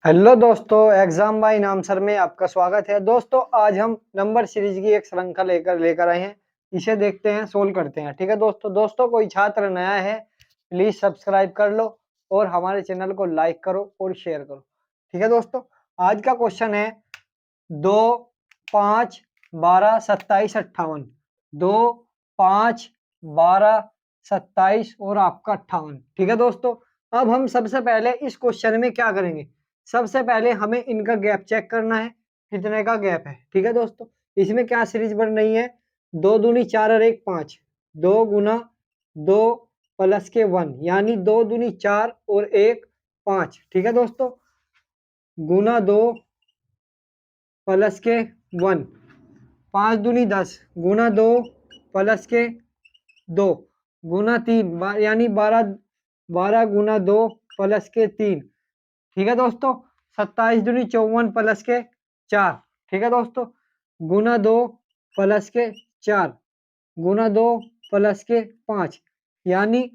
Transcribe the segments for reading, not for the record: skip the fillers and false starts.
Hello दोस्तों, exam by नाम sir में आपका स्वागत है। दोस्तों आज हम नंबर सीरीज की एक श्रृंखला लेकर आए हैं। इसे देखते हैं, सोल्व करते हैं। ठीक है दोस्तों कोई छात्र नया है प्लीज सब्सक्राइब कर लो और हमारे चैनल को लाइक करो और शेयर करो। ठीक है दोस्तों, आज का क्वेश्चन है 2, 5, 12, 27, 58। 2, 5, 12, 27 और आपका 58। ठीक है दोस्तों, अब हम सबसे पहले इस क्वेश्चन में क्या करेंगे, सबसे पहले हमें इनका गैप चेक करना है, कितने का गैप है। ठीक है दोस्तों, इसमें क्या सीरीज बन रही है, 2 दूनी 4 और 1 5, 2 गुना 2 प्लस के 1 यानी 2 दूनी 4 और 1 5। ठीक है दोस्तों, गुना 2 प्लस के 1, 5 दूनी 10 गुना 2 प्लस के 2 गुना 3 यानी 12, 12 गुना 2 प्लस के 3। ठीक है दोस्तों, 27 दूनी 54 प्लस के 4। ठीक है दोस्तों, गुना 2 प्लस के 4 गुना 2 प्लस के 5 यानी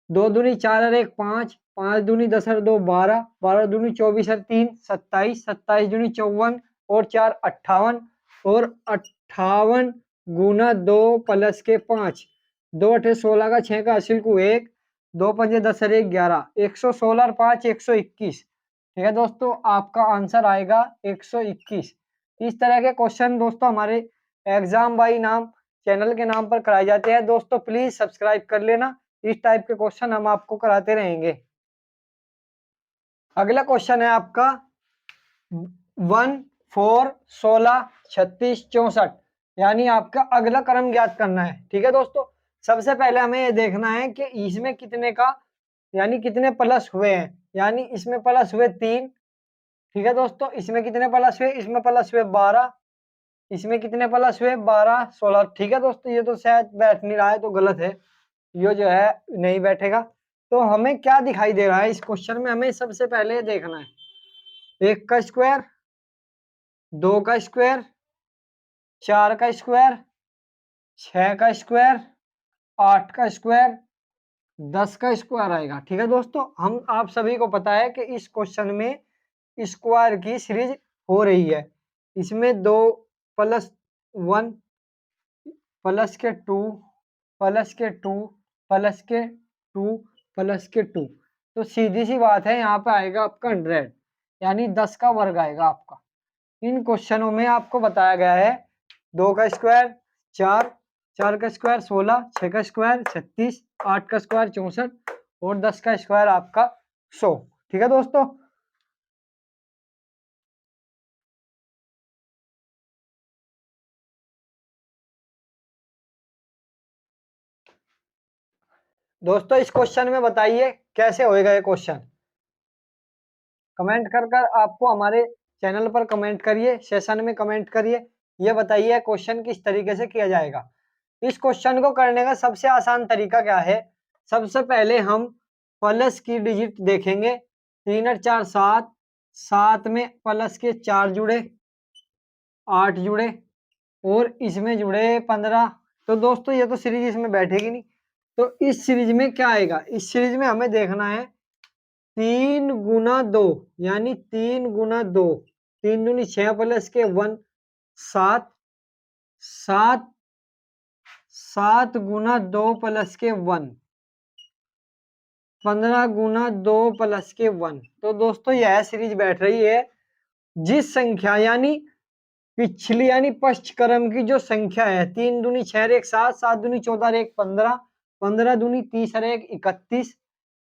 2 दूनी 4 और 1 5, 5 दूनी 10 और 2 12, 12 दूनी 24 और 3 27, 27 दूनी 54 और 4 58 और 58 गुना 2 प्लस के 5, 2 अठे 16 का 6 का हासिल को 1, 2 पंजे 10 और 1 11, 116 और 5 121। ठीक है दोस्तों, आपका आंसर आएगा 121। इस तरह के क्वेश्चन दोस्तों हमारे एग्जाम बाई नाम चैनल के नाम पर कराए जाते हैं। दोस्तों प्लीज सब्सक्राइब कर लेना, इस टाइप के क्वेश्चन हम आपको कराते रहेंगे। अगला क्वेश्चन है आपका 1, 4, 16, 36, 64 यानी आपका अगला क्रम ज्ञात करना है। ठीक है दोस्तों, सबसे पहले हमें ये देखना है कि इसमें कितने का यानी कितने प्लस हुए हैं, यानी इसमें प्लस हुए 3। ठीक है दोस्तों, इसमें कितने प्लस हुए, इसमें प्लस हुए 12, इसमें कितने प्लस हुए 12 16। ठीक है दोस्तों, ये तो शायद बैठ नहीं रहा है तो गलत है, ये जो है नहीं बैठेगा। तो हमें क्या दिखाई दे रहा है इस क्वेश्चन में, हमें सबसे पहले देखना है 1 का स्क्वायर, 2 का स्क्वायर, 4 का स्क्वायर, 6 का स्क्वायर, 8 का स्क्वायर, 10 का स्क्वायर आएगा। ठीक है दोस्तों, हम आप सभी को पता है कि इस क्वेश्चन में स्क्वायर की सीरीज हो रही है। इसमें 2 प्लस 1 प्लस के 2 प्लस के 2 प्लस के 2 प्लस के 2, तो सीधी सी बात है यहाँ पे आएगा आपका 100 यानी 10 का वर्ग आएगा आपका। इन क्वेश्चनों में आपको बताया गया है 2 का स्क्वायर 4, 4 का स्क्वायर 16, 6 का स्क्वायर 36, 8 का स्क्वायर 64 और 10 का स्क्वायर आपका 100। ठीक है दोस्तों, इस क्वेश्चन में बताइए कैसे होएगा ये क्वेश्चन। कमेंट कर कर आपको हमारे चैनल पर कमेंट करिए, सेशन में कमेंट करिए, ये बताइए क्वेश्चन किस तरीके से किया जाएगा। इस क्वेश्चन को करने का सबसे आसान तरीका क्या है, सबसे पहले हम प्लस की डिजिट देखेंगे। 3 और 4 7, 7 में प्लस के 4 जुड़े, 8 जुड़े और इसमें जुड़े 15। तो दोस्तों ये तो सीरीज इसमें बैठेगी नहीं, तो इस सीरीज में क्या आएगा, इस सीरीज में हमें देखना है 3 गुना 2 यानी 3 गुना 2, 3 दूनी 6 प्लस के 1 7, 7 7 गुना 2 प्लस के 1 15 गुना 2 प्लस के 1। तो दोस्तों यह सीरीज बैठ रही है जिस संख्या यानी पिछली यानी पश्च क्रम की जो संख्या है, 3 दूनी 6 1 7, 7 दूनी 14 और 1 15, 15 दूनी 30 और 1 31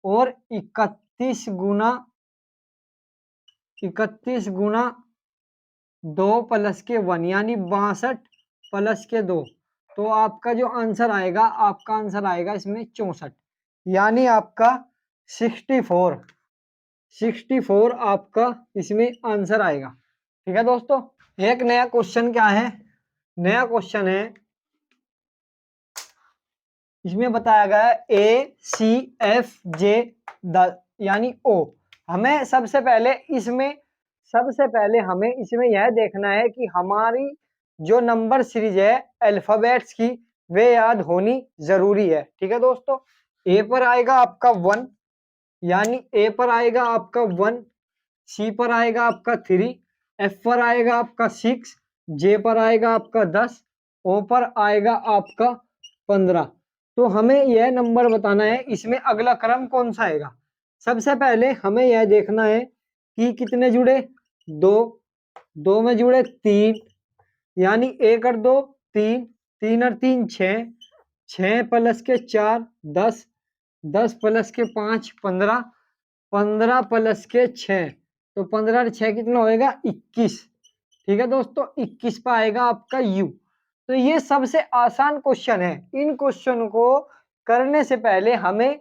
और 31 गुना 2 प्लस के 1 यानी 62 प्लस के 2। तो आपका जो आंसर आएगा, आपका आंसर आएगा इसमें 64 यानी आपका 64 आपका इसमें आंसर आएगा। ठीक है दोस्तों, एक नया क्वेश्चन क्या है, नया क्वेश्चन है इसमें बताया गया है ACFJ यानी O। हमें सबसे पहले हमें इसमें यह देखना है कि हमारी जो नंबर सीरीज है अल्फाबेट्स की वे याद होनी जरूरी है। ठीक है दोस्तों, ए पर आएगा आपका 1 यानी ए पर आएगा आपका 1, सी पर आएगा आपका 3, एफ पर आएगा आपका 6, जे पर आएगा आपका 10, ओ पर आएगा आपका 15। तो हमें यह नंबर बताना है इसमें अगला क्रम कौन सा आएगा। सबसे पहले हमें यह देखना है कि कितने जुड़े, 2, 2 में जुड़े 3, यानी 1 और 2 3, 3 और 3 6, 6 प्लस के 4 10, 10 प्लस के 5 15, 15 प्लस के 6, तो 15 और 6 कितना होएगा 21। ठीक है दोस्तों, 21 पे आएगा आपका यू। तो ये सबसे आसान क्वेश्चन है। इन क्वेश्चन को करने से पहले हमें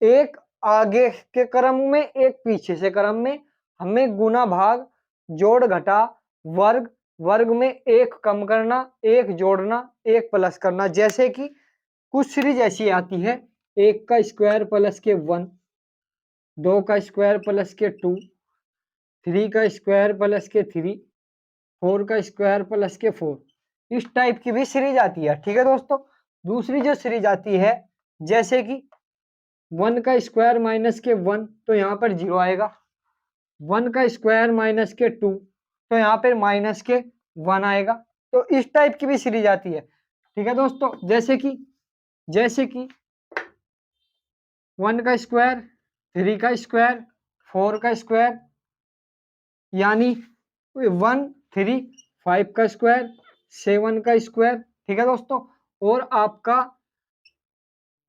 एक आगे के क्रम में एक पीछे से क्रम में हमें गुना भाग जोड़ घटा वर्ग, वर्ग में एक कम करना, एक जोड़ना, एक प्लस करना। जैसे कि कुछ सीरीज ऐसी आती है 1 का स्क्वायर प्लस के 1, 2 का स्क्वायर प्लस के 2, 3 का स्क्वायर प्लस के 3, 4 का स्क्वायर प्लस के 4, इस टाइप की भी सीरीज आती है। ठीक है दोस्तों, दूसरी जो सीरीज आती है जैसे कि 1 का स्क्वायर माइनस के 1, तो यहाँ पर 0 आएगा, 1 का स्क्वायर माइनस के 2, तो यहाँ पर माइनस के 1 आएगा। तो इस टाइप की भी सीरीज आती है। ठीक है दोस्तों, जैसे कि 1 का स्क्वायर, 3 का स्क्वायर, 4 का स्क्वायर, यानी 1 3 5 का स्क्वायर, 7 का स्क्वायर। ठीक है दोस्तों, और आपका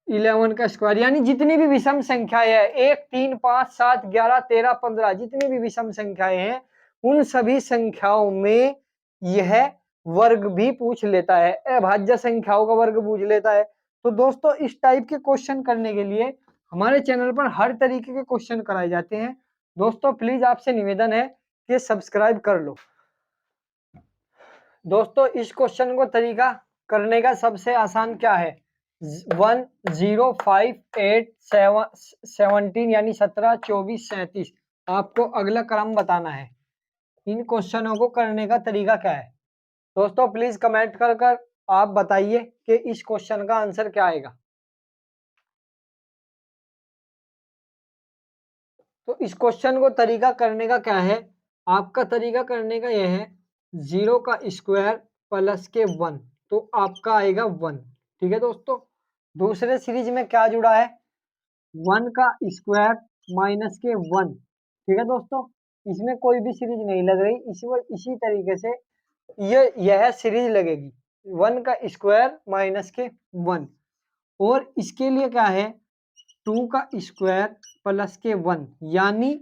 11 का स्क्वायर, यानी जितनी भी विषम संख्याएं है 1 3 5 7 11 13 15, जितनी भी विषम संख्याएं हैं उन सभी संख्याओं में यह वर्ग भी पूछ लेता है, अभाज्य संख्याओं का वर्ग पूछ लेता है। तो दोस्तों, इस टाइप के क्वेश्चन करने के लिए हमारे चैनल पर हर तरीके के क्वेश्चन कराए जाते हैं। दोस्तों प्लीज आपसे निवेदन है कि सब्सक्राइब कर लो। दोस्तों, इस क्वेश्चन को तरीका करने का सबसे आसान क्या है, 1 0 5 8 7 17, यानी 17 24 37, आपको अगला क्रम बताना है। इन क्वेश्चनों को करने का तरीका क्या है दोस्तों, प्लीज कमेंट कर आप बताइए कि इस क्वेश्चन का आंसर क्या आएगा। तो इस क्वेश्चन को तरीका करने का क्या है, आपका तरीका करने का यह है 0 का स्क्वायर प्लस के 1, तो आपका आएगा 1। ठीक है दोस्तों, दूसरे सीरीज में क्या जुड़ा है, 1 का स्क्वायर माइनस के 1। ठीक है दोस्तों, इसमें कोई भी सीरीज नहीं लग रही, इसी तरीके से यह सीरीज लगेगी 1 का स्क्वायर माइनस के 1। और इसके लिए क्या है, 2 का स्क्वायर प्लस के 1, यानी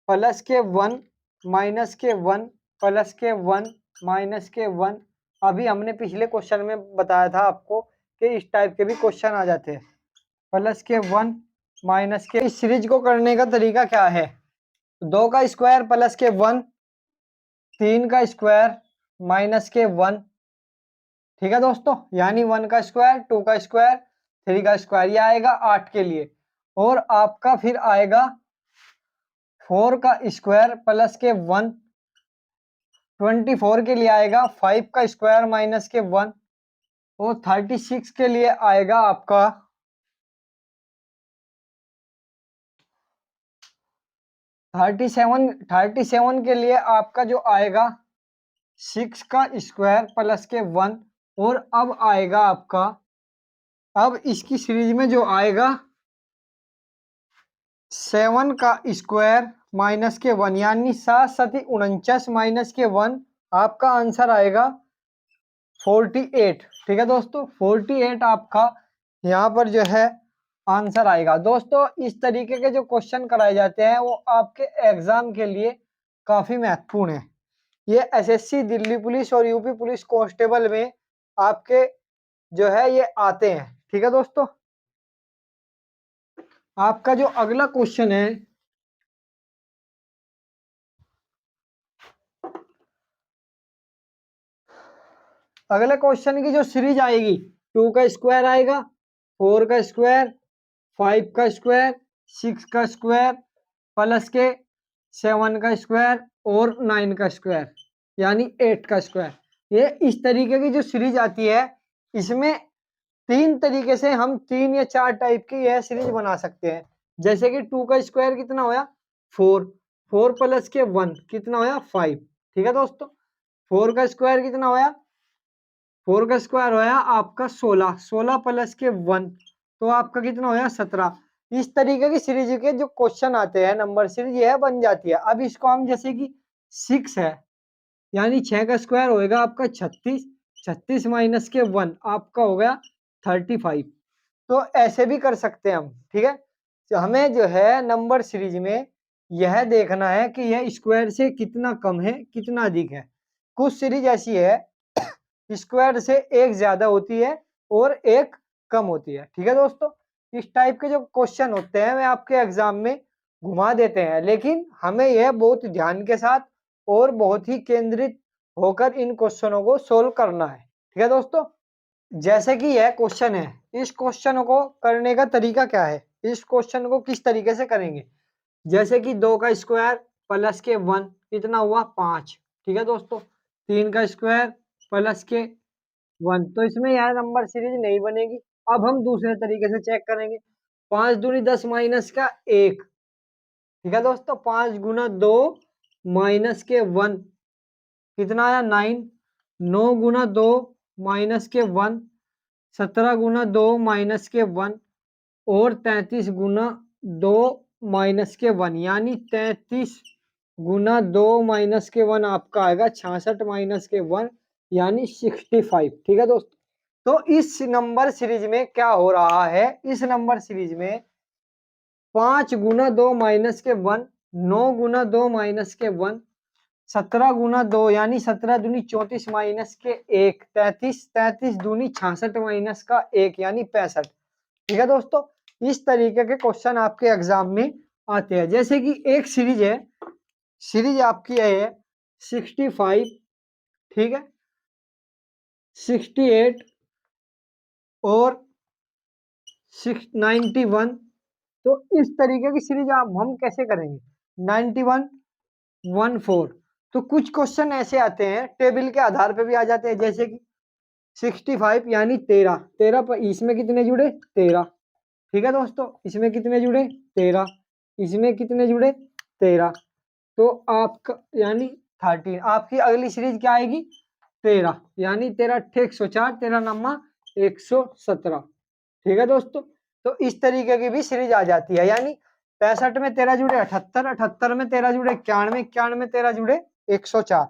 प्लस के 1 माइनस के 1 प्लस के 1 माइनस के 1। अभी हमने पिछले क्वेश्चन में बताया था आपको कि इस टाइप के भी क्वेश्चन आ जाते हैं, प्लस के 1 माइनस के। इस सीरीज को करने का तरीका क्या है, 2 का स्क्वायर प्लस के 1, 3 का स्क्वायर माइनस के 1। ठीक है दोस्तों, यानी 1 का स्क्वायर, 2 का स्क्वायर, 3 का स्क्वायर, ये आएगा 8 के लिए। और आपका फिर आएगा 4 का स्क्वायर प्लस के 1, 24 के लिए आएगा 5 का स्क्वायर माइनस के 1, और 36 के लिए आएगा आपका 37 के लिए आपका जो आएगा 6 का स्क्वायर प्लस के 1। और अब आएगा आपका, अब इसकी सीरीज में जो आएगा 7 का स्क्वायर माइनस के 1, यानी 7 7 49 माइनस के 1, आपका आंसर आएगा 48। ठीक है दोस्तों, 48 आपका यहाँ पर जो है आंसर आएगा। दोस्तों, इस तरीके के जो क्वेश्चन कराए जाते हैं वो आपके एग्जाम के लिए काफी महत्वपूर्ण है। ये एसएससी, दिल्ली पुलिस और यूपी पुलिस कांस्टेबल में आपके जो है ये आते हैं। ठीक है दोस्तों, आपका जो अगला क्वेश्चन है, अगले क्वेश्चन की जो सीरीज आएगी 2 का स्क्वायर आएगा, 4 का स्क्वायर, 5 का स्क्वायर, 6 का स्क्वायर प्लस के 7 का स्क्वायर और 9 का स्क्वायर, यानी 8 का स्क्वायर। ये इस तरीके की जो सीरीज आती है, इसमें 3 तरीके से हम 3 या 4 टाइप की यह सीरीज बना सकते हैं। जैसे कि 2 का स्क्वायर कितना होया 4, 4 प्लस के 1 कितना होया 5। ठीक है दोस्तों, 4 का स्क्वायर कितना होया, 4 का स्क्वायर होया आपका 16, 16 प्लस के 1 तो आपका कितना होया 17। इस तरीके की सीरीज के जो क्वेश्चन आते हैं नंबर सीरीज यह बन जाती है। अब इसको हम जैसे कि 6 है यानी 6 का स्क्वायर होएगा आपका 36, 36 माइनस के 1 आपका हो गया 35। तो ऐसे भी कर सकते हैं हम। ठीक है, तो हमें जो है नंबर सीरीज में यह देखना है कि यह स्क्वायर से कितना कम है कितना अधिक है। कुछ सीरीज ऐसी है स्क्वायर से एक ज्यादा होती है और एक कम होती है। ठीक है दोस्तों, इस टाइप के जो क्वेश्चन होते हैं वे आपके एग्जाम में घुमा देते हैं, लेकिन हमें यह बहुत ध्यान के साथ और बहुत ही केंद्रित होकर इन क्वेश्चनों को सोल्व करना है। ठीक है दोस्तों, जैसे कि यह क्वेश्चन है, इस क्वेश्चन को करने का तरीका क्या है, इस क्वेश्चन को किस तरीके से करेंगे। जैसे कि 2 का स्क्वायर प्लस के 1 कितना हुआ 5। ठीक है दोस्तों, 3 का स्क्वायर प्लस के 1 तो इसमें यह नंबर सीरीज नहीं बनेगी। अब हम दूसरे तरीके से चेक करेंगे। 5 दूनी 10 माइनस का 1। ठीक है दोस्तों, 5 गुना 2 माइनस के 1 कितना आया 9। 9 गुना 2 माइनस के 1 17 गुना 2 माइनस के 1 और 33 गुना 2 माइनस के 1 यानी 33 गुना 2 माइनस के 1 आपका आएगा 66 माइनस के 1 यानी 65। ठीक है दोस्तों, तो इस नंबर सीरीज में क्या हो रहा है, इस नंबर सीरीज में 5 गुना 2 माइनस के 1, 9 गुना 2 माइनस के 1, 17 गुना 2 यानी 17 दूनी 34 माइनस के 1, 33, 33 दूनी 66 माइनस का 1 यानी 65। ठीक है दोस्तों, इस तरीके के क्वेश्चन आपके एग्जाम में आते हैं। जैसे कि एक सीरीज है, सीरीज आपकी है 65, ठीक है 68 और 91। तो इस तरीके की सीरीज आप हम कैसे करेंगे 91 14। तो कुछ क्वेश्चन ऐसे आते हैं टेबल के आधार पे भी आ जाते हैं, जैसे कि 65 यानी 13, 13 पर इसमें कितने जुड़े 13। ठीक है दोस्तों, इसमें कितने जुड़े 13, इसमें कितने जुड़े 13, तो आपका यानी 13। आपकी अगली सीरीज क्या आएगी 13 यानी 13 104, 13 नम्मा 117। ठीक है दोस्तों, तो इस तरीके की भी सीरीज आ जाती है, यानी 65 में 13 जुड़े 78, 78 में 13 जुड़े 91, 91 में 13 जुड़े 104।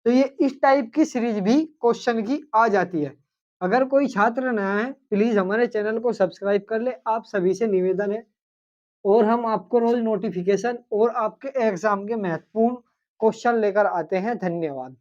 तो ये इस टाइप की सीरीज भी क्वेश्चन की आ जाती है। अगर कोई छात्र नया है प्लीज हमारे चैनल को सब्सक्राइब कर ले, आप सभी से निवेदन है। और हम आपको रोज नोटिफिकेशन और आपके एग्जाम के महत्वपूर्ण क्वेश्चन लेकर आते हैं। धन्यवाद।